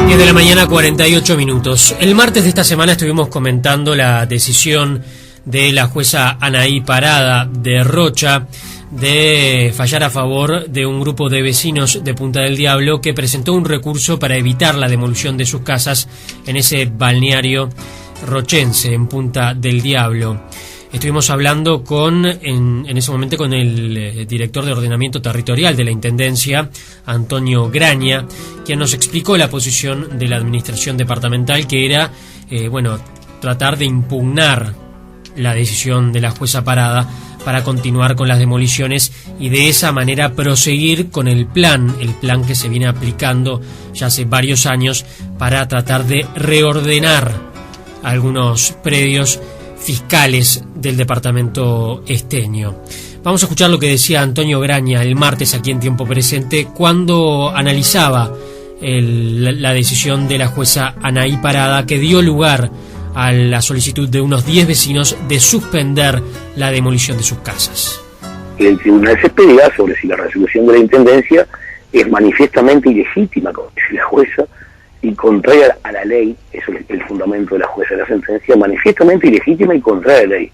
10 de la mañana, 48 minutos. El martes de esta semana estuvimos comentando la decisión de la jueza Anaí Parada de Rocha de fallar a favor de un grupo de vecinos de Punta del Diablo que presentó un recurso para evitar la demolición de sus casas en ese balneario rochense en Punta del Diablo. Estuvimos hablando en ese momento con el director de ordenamiento territorial de la Intendencia, Antonio Graña, quien nos explicó la posición de la administración departamental, que era, tratar de impugnar la decisión de la jueza Parada para continuar con las demoliciones y de esa manera proseguir con el plan que se viene aplicando ya hace varios años para tratar de reordenar algunos predios fiscales del departamento esteño. Vamos a escuchar lo que decía Antonio Graña el martes aquí en Tiempo Presente cuando analizaba la decisión de la jueza Anaí Parada, que dio lugar a la solicitud de unos 10 vecinos de suspender la demolición de sus casas. El tribunal se pelea sobre si la resolución de la Intendencia es manifiestamente ilegítima, como dice la jueza, y contraria a la ley. Eso es el fundamento de la jueza de la sentencia, manifiestamente ilegítima y contraria a la ley.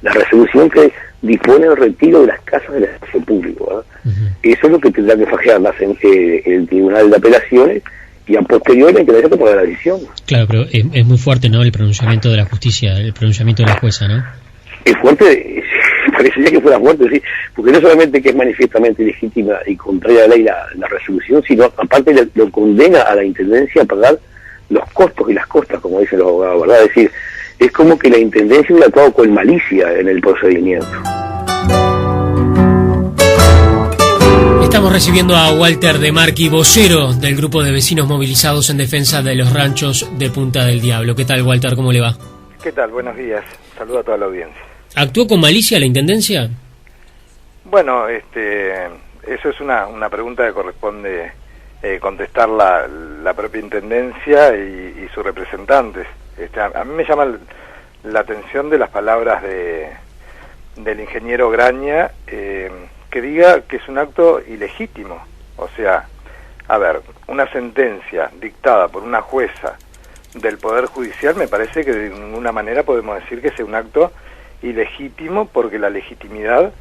La resolución que dispone el retiro de las casas del espacio público, ¿eh? Eso es lo que tendrá que fallar el Tribunal de Apelaciones, y a posteriori tendrá que tomar la decisión. Claro, pero es muy fuerte, ¿no?, el pronunciamiento de la justicia, el pronunciamiento de la jueza, ¿no? Es fuerte, parecería que fuera fuerte, sí, porque no solamente que es manifiestamente ilegítima y contraria a la ley la resolución, sino aparte lo condena a la Intendencia a pagar los costos y las costas, como dicen los abogados, ¿verdad? Es decir, es como que la Intendencia hubiera actuado con malicia en el procedimiento. Estamos recibiendo a Walter De Marchi, vocero del grupo de vecinos movilizados en defensa de los ranchos de Punta del Diablo. ¿Qué tal, Walter? ¿Cómo le va? ¿Qué tal? Buenos días. Saludo a toda la audiencia. ¿Actuó con malicia la Intendencia? Bueno, eso es una pregunta que corresponde contestar la propia Intendencia y sus representantes. A mí me llama la atención de las palabras del ingeniero Graña, que diga que es un acto ilegítimo. O sea, a ver, una sentencia dictada por una jueza del Poder Judicial, me parece que de ninguna manera podemos decir que sea un acto ilegítimo, porque la legitimidad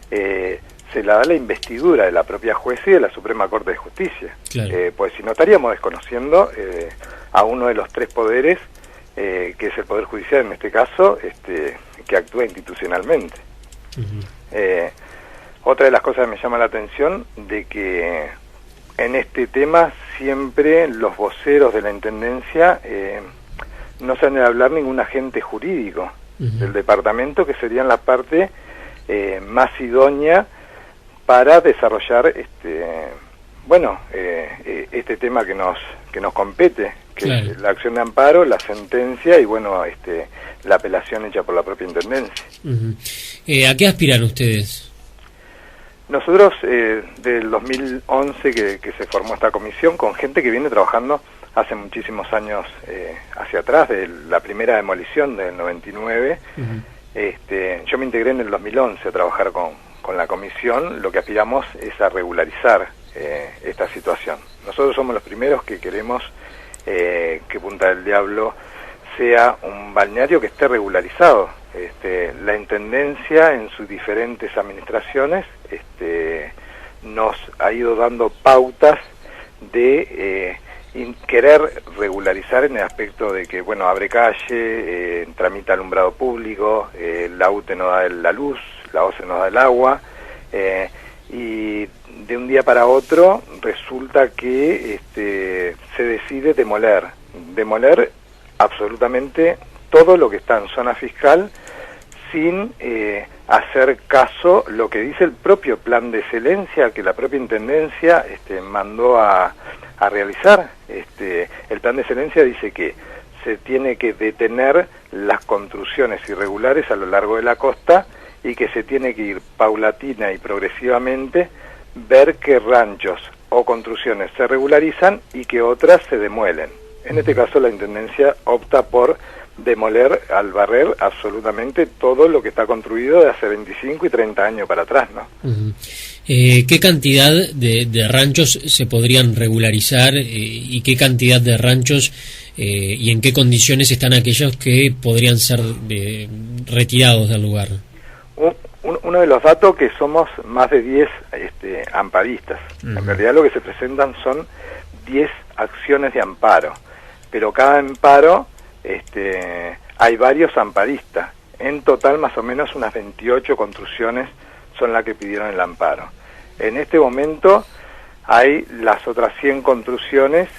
se la da la investidura de la propia jueza y de la Suprema Corte de Justicia. Claro. Pues si no estaríamos desconociendo a uno de los tres poderes, que es el Poder Judicial en este caso, que actúa institucionalmente. Otra de las cosas que me llama la atención, de que en este tema siempre los voceros de la Intendencia no salen a hablar ningún agente jurídico del departamento, que serían la parte más idónea para desarrollar este tema que nos compete, que claro, es la acción de amparo, la sentencia y la apelación hecha por la propia Intendencia. ¿A qué aspiran ustedes? Nosotros, del 2011 que se formó esta comisión, con gente que viene trabajando hace muchísimos años hacia atrás, de la primera demolición del 99, yo me integré en el 2011 a trabajar con la comisión. Lo que aspiramos es a regularizar esta situación. Nosotros somos los primeros que queremos que Punta del Diablo sea un balneario que esté regularizado. La Intendencia en sus diferentes administraciones nos ha ido dando pautas de querer regularizar en el aspecto de que, abre calle, tramita alumbrado público, la UTE nos da la luz, la OCE nos da el agua, y de un día para otro resulta que se decide demoler absolutamente todo lo que está en zona fiscal, sin hacer caso lo que dice el propio plan de excelencia que la propia Intendencia mandó a realizar. El plan de excelencia dice que se tiene que detener las construcciones irregulares a lo largo de la costa y que se tiene que ir paulatina y progresivamente, ver qué ranchos o construcciones se regularizan y que otras se demuelen. En este caso la Intendencia opta por demoler, al barrer absolutamente todo lo que está construido de hace 25 y 30 años para atrás, ¿no? ¿Qué cantidad de ranchos se podrían regularizar y qué cantidad de ranchos y en qué condiciones están aquellos que podrían ser retirados del lugar? Uno de los datos que somos más de 10 amparistas. En realidad lo que se presentan son 10 acciones de amparo, pero cada amparo hay varios amparistas. En total más o menos unas 28 construcciones son las que pidieron el amparo. En este momento hay las otras 100 construcciones,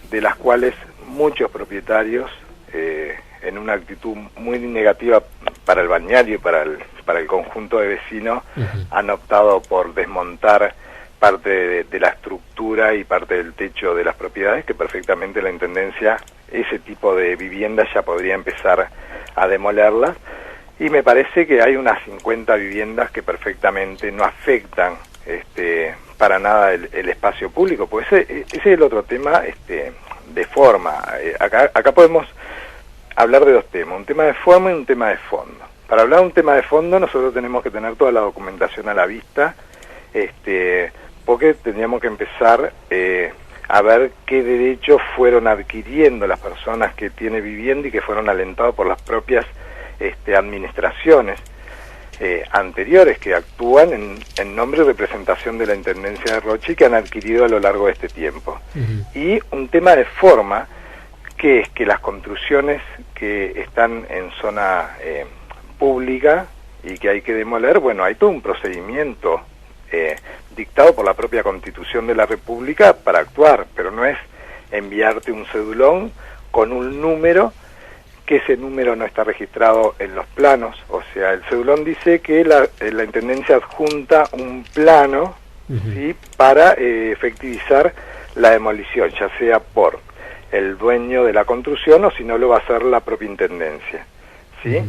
de las cuales muchos propietarios, en una actitud muy negativa para el balneario y para el conjunto de vecinos, han optado por desmontar parte de la estructura y parte del techo de las propiedades, que perfectamente la Intendencia, ese tipo de viviendas ya podría empezar a demolerlas, y me parece que hay unas 50 viviendas que perfectamente no afectan para nada el espacio público, pues ese es el otro tema de forma. Acá podemos hablar de dos temas, un tema de forma y un tema de fondo. Para hablar de un tema de fondo nosotros tenemos que tener toda la documentación a la vista, porque tendríamos que empezar a ver qué derechos fueron adquiriendo las personas que tienen vivienda y que fueron alentados por las propias administraciones anteriores que actúan en nombre y representación de la Intendencia de Rocha y que han adquirido a lo largo de este tiempo. Y un tema de forma, que es que las construcciones que están en zona pública y que hay que demoler, bueno, hay todo un procedimiento dictado por la propia Constitución de la República para actuar, pero no es enviarte un cedulón con un número, que ese número no está registrado en los planos. O sea, el cedulón dice que la Intendencia adjunta un plano, ¿sí?, para efectivizar la demolición, ya sea por el dueño de la construcción o si no lo va a hacer la propia Intendencia, ¿sí?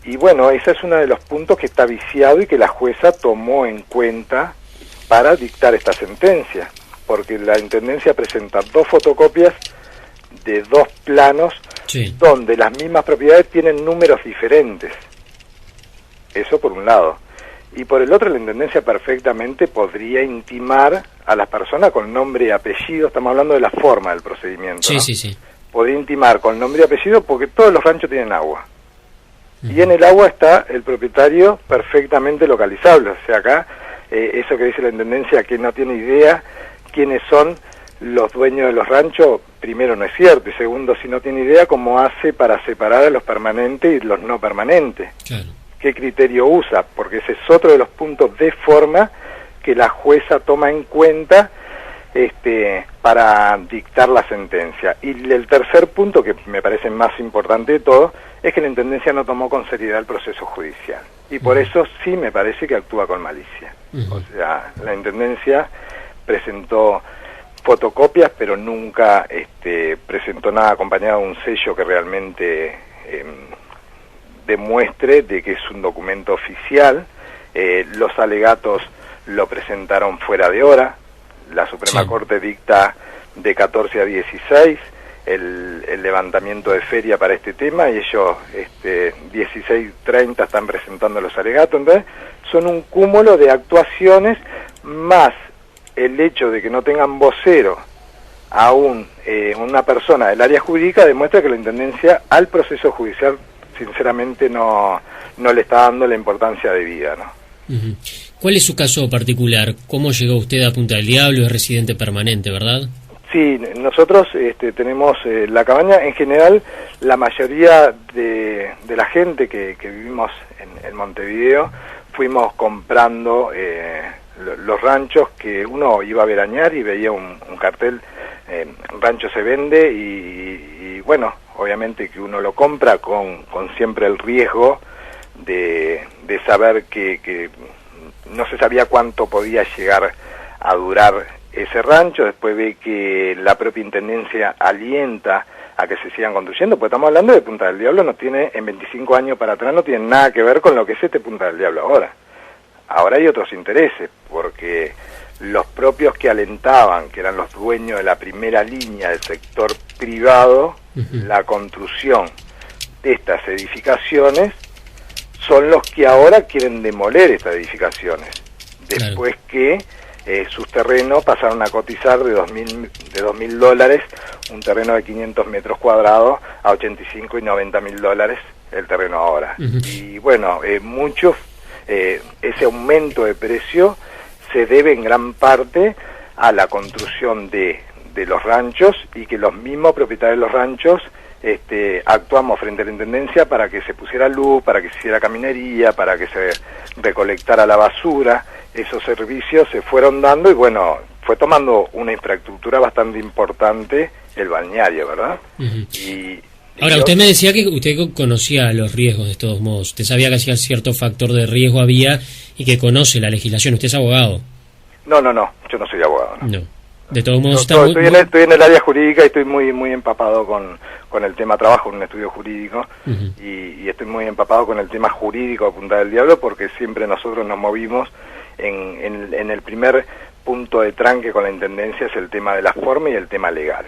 Y bueno, ese es uno de los puntos que está viciado y que la jueza tomó en cuenta para dictar esta sentencia, porque la Intendencia presenta 2 fotocopias de 2 planos, sí, donde las mismas propiedades tienen números diferentes. Eso por un lado. Y por el otro, la Intendencia perfectamente podría intimar a las personas con nombre y apellido, estamos hablando de la forma del procedimiento, sí, ¿no? Sí. Podría intimar con nombre y apellido porque todos los ranchos tienen agua. Y en el agua está el propietario perfectamente localizable. O sea, acá, eso que dice la Intendencia, que no tiene idea quiénes son los dueños de los ranchos, primero no es cierto, y segundo, si no tiene idea, ¿cómo hace para separar a los permanentes y los no permanentes? Claro. ¿Qué criterio usa? Porque ese es otro de los puntos de forma que la jueza toma en cuenta para dictar la sentencia. Y el tercer punto, que me parece más importante de todo, es que la Intendencia no tomó con seriedad el proceso judicial. Y por eso sí me parece que actúa con malicia. O sea, la Intendencia presentó fotocopias, pero nunca presentó nada acompañado de un sello que realmente demuestre de que es un documento oficial. Los alegatos lo presentaron fuera de hora. La Suprema Corte dicta de 14 a 16 el levantamiento de feria para este tema, y ellos 16:30 están presentando los alegatos. Entonces son un cúmulo de actuaciones, más el hecho de que no tengan vocero aún una persona del área jurídica, demuestra que la Intendencia al proceso judicial sinceramente no le está dando la importancia debida, ¿no? ¿Cuál es su caso particular? ¿Cómo llegó usted a Punta del Diablo? Es residente permanente, ¿verdad? Sí, nosotros tenemos la cabaña. En general, la mayoría de la gente que vivimos en Montevideo fuimos comprando los ranchos, que uno iba a veranear y veía un cartel, rancho se vende, y bueno, obviamente que uno lo compra con siempre el riesgo de saber que no se sabía cuánto podía llegar a durar ese rancho. Después ve que la propia Intendencia alienta a que se sigan construyendo, porque estamos hablando de Punta del Diablo, no tiene, en 25 años para atrás, no tiene nada que ver con lo que es Punta del Diablo ahora. Ahora hay otros intereses, porque los propios que alentaban, que eran los dueños de la primera línea del sector privado, la construcción de estas edificaciones, son los que ahora quieren demoler estas edificaciones, después que sus terrenos pasaron a cotizar de $2.000, un terreno de 500 metros cuadrados, a 85 y 90 mil dólares el terreno ahora. Y bueno, ese aumento de precio se debe en gran parte a la construcción de los ranchos, y que los mismos propietarios de los ranchos actuamos frente a la Intendencia para que se pusiera luz, para que se hiciera caminería, para que se recolectara la basura. Esos servicios se fueron dando y bueno, fue tomando una infraestructura bastante importante el balneario, ¿verdad? Ahora, usted me decía que usted conocía los riesgos de todos modos, usted sabía que hacía cierto factor de riesgo había y que conoce la legislación. ¿Usted es abogado? No, yo no soy abogado. No. De todos modos, estoy en el área jurídica y estoy muy empapado con el tema trabajo en un estudio jurídico, y estoy muy empapado con el tema jurídico de Punta del Diablo, porque siempre nosotros nos movimos en el primer punto de tranque con la Intendencia, es el tema de la forma y el tema legal.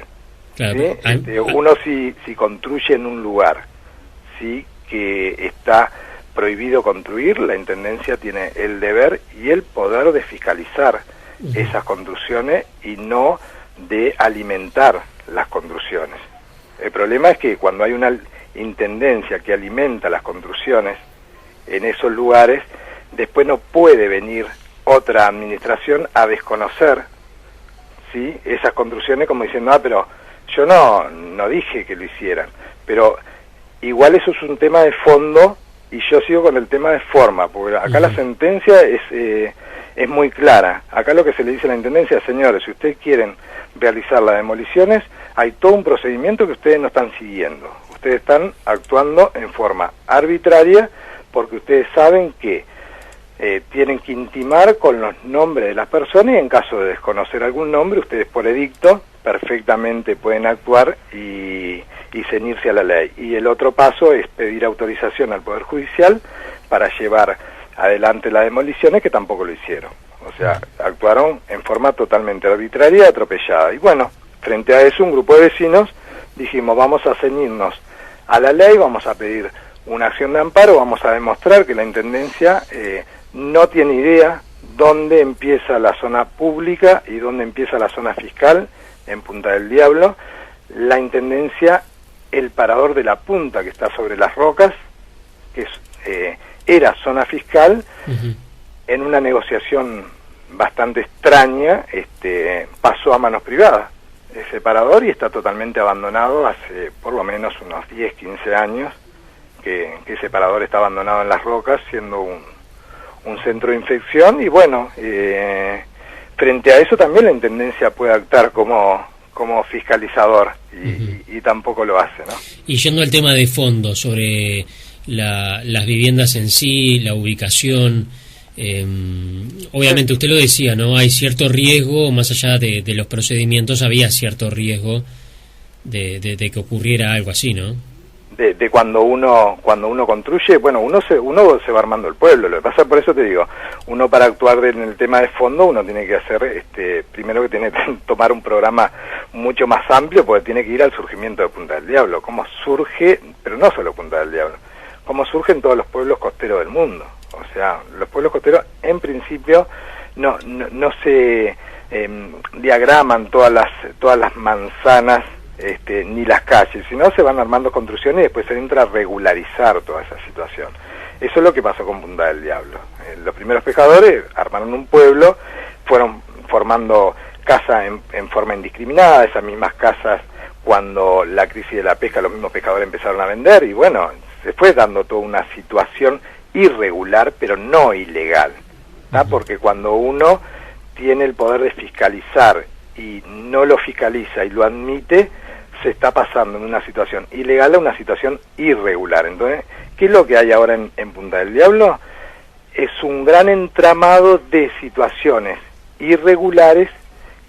Claro. ¿Sí? Uno si construye en un lugar, ¿sí?, que está prohibido construir, la Intendencia tiene el deber y el poder de fiscalizar esas construcciones y no de alimentar las construcciones. El problema es que cuando hay una Intendencia que alimenta las construcciones en esos lugares, después no puede venir otra administración a desconocer, ¿sí?, esas construcciones, como diciendo, pero yo no dije que lo hicieran. Pero igual eso es un tema de fondo, y yo sigo con el tema de forma, porque acá la sentencia es muy clara. Acá lo que se le dice a la Intendencia, señores, si ustedes quieren realizar las demoliciones, hay todo un procedimiento que ustedes no están siguiendo. Ustedes están actuando en forma arbitraria, porque ustedes saben que tienen que intimar con los nombres de las personas, y en caso de desconocer algún nombre, ustedes por edicto perfectamente pueden actuar y ceñirse a la ley. Y el otro paso es pedir autorización al Poder Judicial para llevar adelante las demoliciones, que tampoco lo hicieron. O sea, actuaron en forma totalmente arbitraria y atropellada. Y bueno, frente a eso, un grupo de vecinos dijimos, vamos a ceñirnos a la ley, vamos a pedir una acción de amparo, vamos a demostrar que la Intendencia no tiene idea dónde empieza la zona pública y dónde empieza la zona fiscal en Punta del Diablo. La Intendencia, el parador de la punta que está sobre las rocas, que era zona fiscal, en una negociación bastante extraña, pasó a manos privadas ese parador, y está totalmente abandonado hace por lo menos unos 10, 15 años que ese parador está abandonado en las rocas, siendo un centro de infección. Y bueno, frente a eso también la Intendencia puede actuar como fiscalizador, y tampoco lo hace, ¿no? Y yendo al tema de fondo, sobre las viviendas en sí, la ubicación, obviamente usted lo decía, ¿no? Hay cierto riesgo, más allá de los procedimientos, había cierto riesgo de que ocurriera algo así, ¿no? De cuando uno construye, bueno, uno se va armando el pueblo. Lo que pasa, por eso te digo, uno para actuar en el tema de fondo, uno tiene que hacer, primero que tiene que tomar un programa mucho más amplio, porque tiene que ir al surgimiento de Punta del Diablo, cómo surge, pero no solo Punta del Diablo, cómo surgen todos los pueblos costeros del mundo. O sea, los pueblos costeros, en principio, no se diagraman todas las manzanas, ni las calles, sino se van armando construcciones y después se entra a regularizar toda esa situación. Eso es lo que pasó con Punta del Diablo. Los primeros pescadores armaron un pueblo, fueron formando casas en forma indiscriminada. Esas mismas casas, cuando la crisis de la pesca, los mismos pescadores empezaron a vender, y bueno, se fue dando toda una situación irregular, pero no ilegal, ¿tá? Porque cuando uno tiene el poder de fiscalizar y no lo fiscaliza y lo admite, se está pasando en una situación ilegal a una situación irregular. Entonces, ¿qué es lo que hay ahora en Punta del Diablo? Es un gran entramado de situaciones irregulares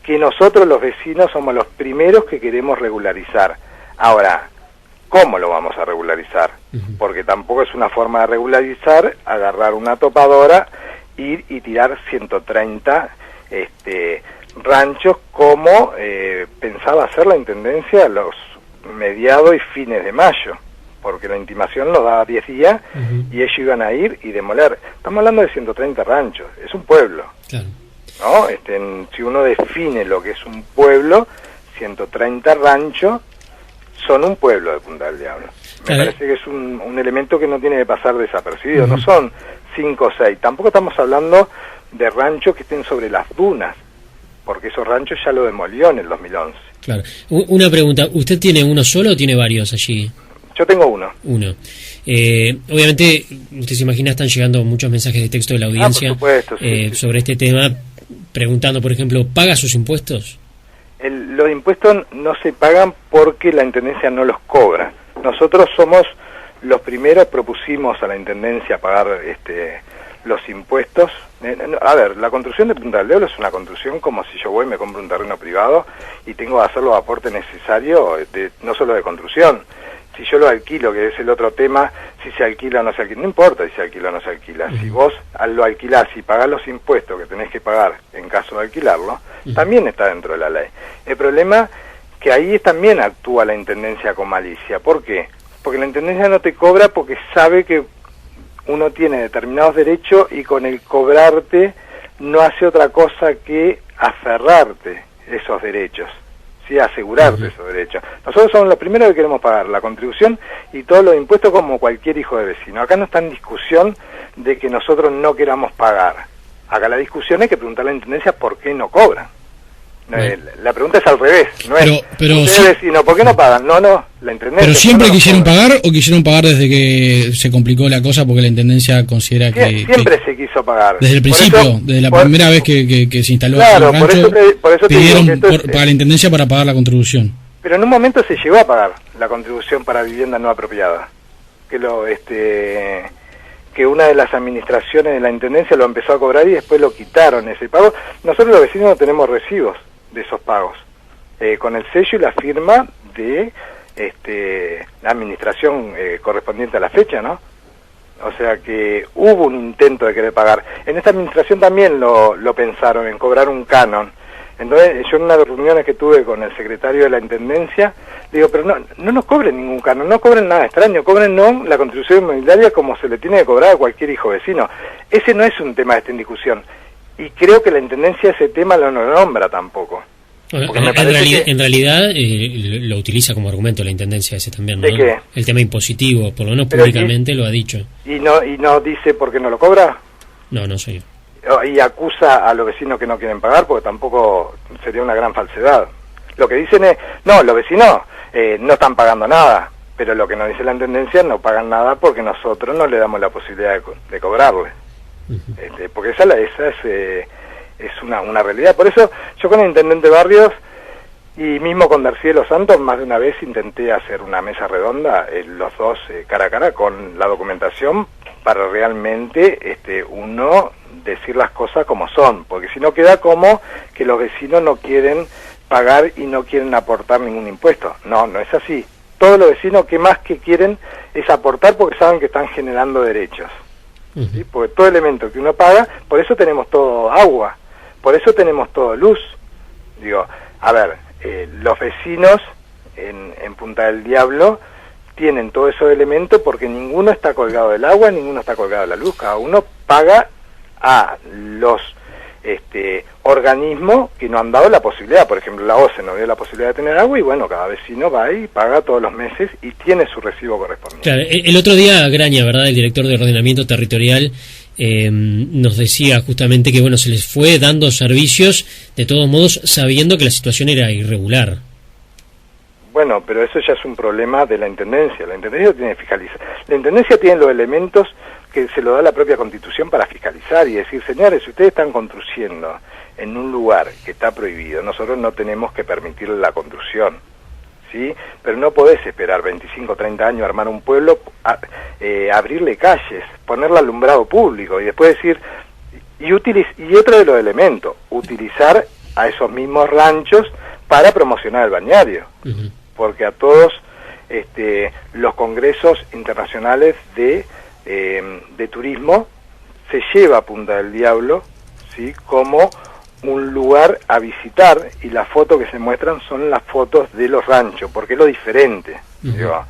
que nosotros los vecinos somos los primeros que queremos regularizar. Ahora, ¿cómo lo vamos a regularizar? Porque tampoco es una forma de regularizar agarrar una topadora, ir y tirar 130 ranchos como pensaba hacer la Intendencia a los mediados y fines de mayo, porque la intimación nos daba 10 días y ellos iban a ir y demoler. Estamos hablando de 130 ranchos, es un pueblo. Claro. ¿No? Si uno define lo que es un pueblo, 130 ranchos son un pueblo de Punta del Diablo. Me parece que es un elemento que no tiene que pasar desapercibido. No son 5 o 6. Tampoco estamos hablando de ranchos que estén sobre las dunas, porque esos ranchos ya lo demolió en el 2011. Claro. Una pregunta, ¿usted tiene uno solo o tiene varios allí? Yo tengo uno. Uno. Obviamente, usted se imagina, están llegando muchos mensajes de texto de la audiencia por supuesto, sí. sobre este tema, preguntando, por ejemplo, ¿paga sus impuestos? Los impuestos no se pagan porque la Intendencia no los cobra. Nosotros somos los primeros, propusimos a la Intendencia pagar los impuestos. A ver, la construcción de Punta del Diablo es una construcción como si yo voy y me compro un terreno privado y tengo que hacer los aportes necesarios, no solo de construcción. Si yo lo alquilo, que es el otro tema, si se alquila o no se alquila, no importa si se alquila o no se alquila. Si vos lo alquilás y pagás los impuestos que tenés que pagar en caso de alquilarlo, también está dentro de la ley. El problema que ahí también actúa la Intendencia con malicia. ¿Por qué? Porque la Intendencia no te cobra porque sabe que uno tiene determinados derechos y con el cobrarte no hace otra cosa que aferrarte esos derechos. Sí, asegurarte esos derechos. Nosotros somos los primeros que queremos pagar la contribución y todos los impuestos como cualquier hijo de vecino. Acá no está en discusión de que nosotros no queramos pagar. Acá la discusión es que preguntarle a la Intendencia por qué no cobran. La pregunta es al revés, no pero es ustedes vecinos, ¿por qué no pagan? No, la Intendencia... ¿Pero siempre quisieron pagar o quisieron pagar desde que se complicó la cosa porque la Intendencia considera que... Siempre se quiso pagar. Desde el principio, desde la primera vez que se instaló el rancho, pidieron para la Intendencia para pagar la contribución. Pero en un momento se llegó a pagar la contribución para vivienda no apropiada. Que una de las administraciones de la Intendencia lo empezó a cobrar y después lo quitaron ese pago. Nosotros los vecinos no tenemos recibos de esos pagos, con el sello y la firma de la administración correspondiente a la fecha, ¿no? O sea que hubo un intento de querer pagar. En esta administración también lo pensaron, en cobrar un canon. Entonces yo en una de las reuniones que tuve con el secretario de la Intendencia, digo, pero no nos cobren ningún canon, no cobren nada extraño, cobren la contribución inmobiliaria como se le tiene que cobrar a cualquier hijo vecino. Ese no es un tema que esté en discusión. Y creo que la Intendencia ese tema no lo nombra tampoco. En realidad lo utiliza como argumento la Intendencia ese también, ¿no? ¿De qué? El tema impositivo, por lo menos públicamente lo ha dicho. ¿Y no dice por qué no lo cobra? No soy yo. Y acusa a los vecinos que no quieren pagar, porque tampoco sería una gran falsedad. Lo que dicen es, no, los vecinos no están pagando nada, pero lo que nos dice la Intendencia, no pagan nada porque nosotros no le damos la posibilidad de cobrarle. Porque esa es una realidad. Por eso yo con el Intendente Barrios y mismo con Darcielo Santos más de una vez intenté hacer una mesa redonda, los dos cara a cara con la documentación para realmente uno decir las cosas como son, porque si no queda como que los vecinos no quieren pagar y no quieren aportar ningún impuesto. No es así. Todos los vecinos que más que quieren es aportar porque saben que están generando derechos. ¿Sí? Porque todo elemento que uno paga, por eso tenemos todo agua, por eso tenemos todo luz. Digo, a ver, los vecinos en Punta del Diablo tienen todos esos elementos porque ninguno está colgado del agua, ninguno está colgado de la luz, cada uno paga a los organismos que no han dado la posibilidad. Por ejemplo, la OCE no dio la posibilidad de tener agua y bueno, cada vecino va y paga todos los meses y tiene su recibo correspondiente. Claro, el otro día Graña, ¿verdad?, el director de Ordenamiento Territorial, nos decía justamente que bueno, se les fue dando servicios de todos modos sabiendo que la situación era irregular. Bueno, pero eso ya es un problema de la Intendencia. La Intendencia tiene que fiscalizar. La Intendencia tiene los elementos que se lo da la propia Constitución para fiscalizar y decir, señores, si ustedes están construyendo en un lugar que está prohibido, nosotros no tenemos que permitir la construcción, ¿sí? Pero no podés esperar 25 o 30 años a armar un pueblo, abrirle calles, ponerle alumbrado público y después decir, y otro de los elementos, utilizar a esos mismos ranchos para promocionar el balneario. Porque a todos los congresos internacionales de turismo se lleva a Punta del Diablo, ¿sí?, como un lugar a visitar, y las fotos que se muestran son las fotos de los ranchos, porque es lo diferente. Digo,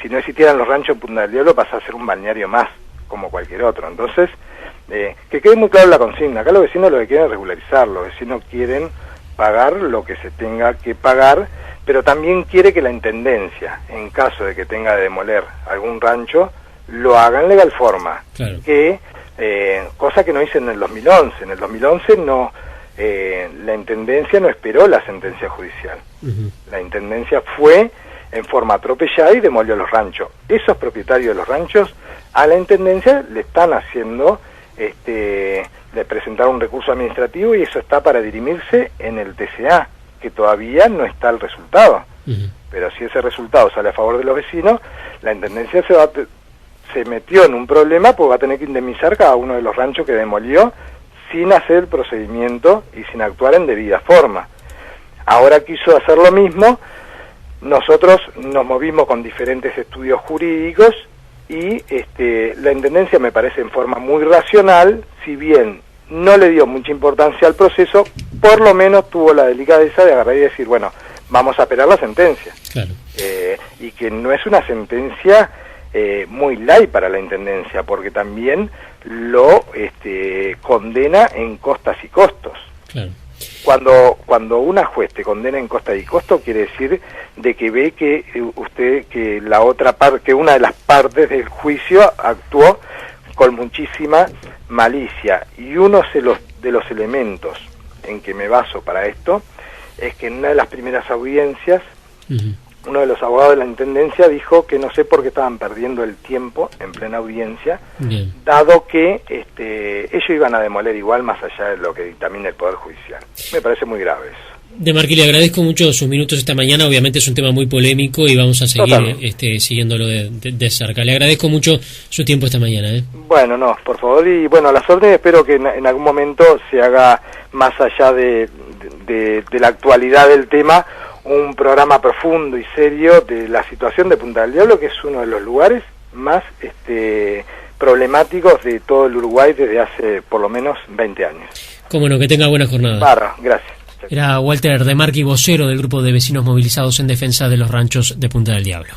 si no existieran los ranchos en Punta del Diablo, pasa a ser un balneario más, como cualquier otro. Entonces, que quede muy claro la consigna. Acá los vecinos lo que quieren es regularizar, los vecinos quieren pagar lo que se tenga que pagar, pero también quiere que la Intendencia, en caso de que tenga de demoler algún rancho, lo haga en legal forma. Claro. Cosa que no hice en el 2011. En el 2011 no, la Intendencia no esperó la sentencia judicial. La Intendencia fue en forma atropellada y demolió los ranchos. Esos propietarios de los ranchos a la Intendencia le están haciendo de presentar un recurso administrativo, y eso está para dirimirse en el TCA, que todavía no está el resultado. Pero si ese resultado sale a favor de los vecinos, la Intendencia se metió en un problema, porque va a tener que indemnizar cada uno de los ranchos que demolió sin hacer el procedimiento y sin actuar en debida forma. Ahora quiso hacer lo mismo. Nosotros nos movimos con diferentes estudios jurídicos y la Intendencia, me parece en forma muy racional, si bien no le dio mucha importancia al proceso, por lo menos tuvo la delicadeza de agarrar y decir, bueno, vamos a esperar la sentencia. Claro. Y que no es una sentencia muy light para la Intendencia, porque también lo condena en costas y costos. Claro. Cuando una juez te condena en costas y costos, quiere decir de que ve que que la otra parte, que una de las partes del juicio actuó con muchísima malicia. Y uno de los elementos en que me baso para esto es que en una de las primeras audiencias, uno de los abogados de la Intendencia dijo que no sé por qué estaban perdiendo el tiempo en plena audiencia, dado que ellos iban a demoler igual, más allá de lo que dictamina el Poder Judicial. Me parece muy grave eso. De Marqui, le agradezco mucho sus minutos esta mañana. Obviamente es un tema muy polémico y vamos a seguir siguiéndolo de cerca. Le agradezco mucho su tiempo esta mañana. Bueno, no, por favor, y bueno, a las órdenes. Espero que en algún momento se haga, más allá de la actualidad del tema, un programa profundo y serio de la situación de Punta del Diablo, que es uno de los lugares más problemáticos de todo el Uruguay desde hace por lo menos 20 años. Cómo no, que tenga buena jornada. Gracias. Era Walter De Marqui, vocero del grupo de vecinos movilizados en defensa de los ranchos de Punta del Diablo.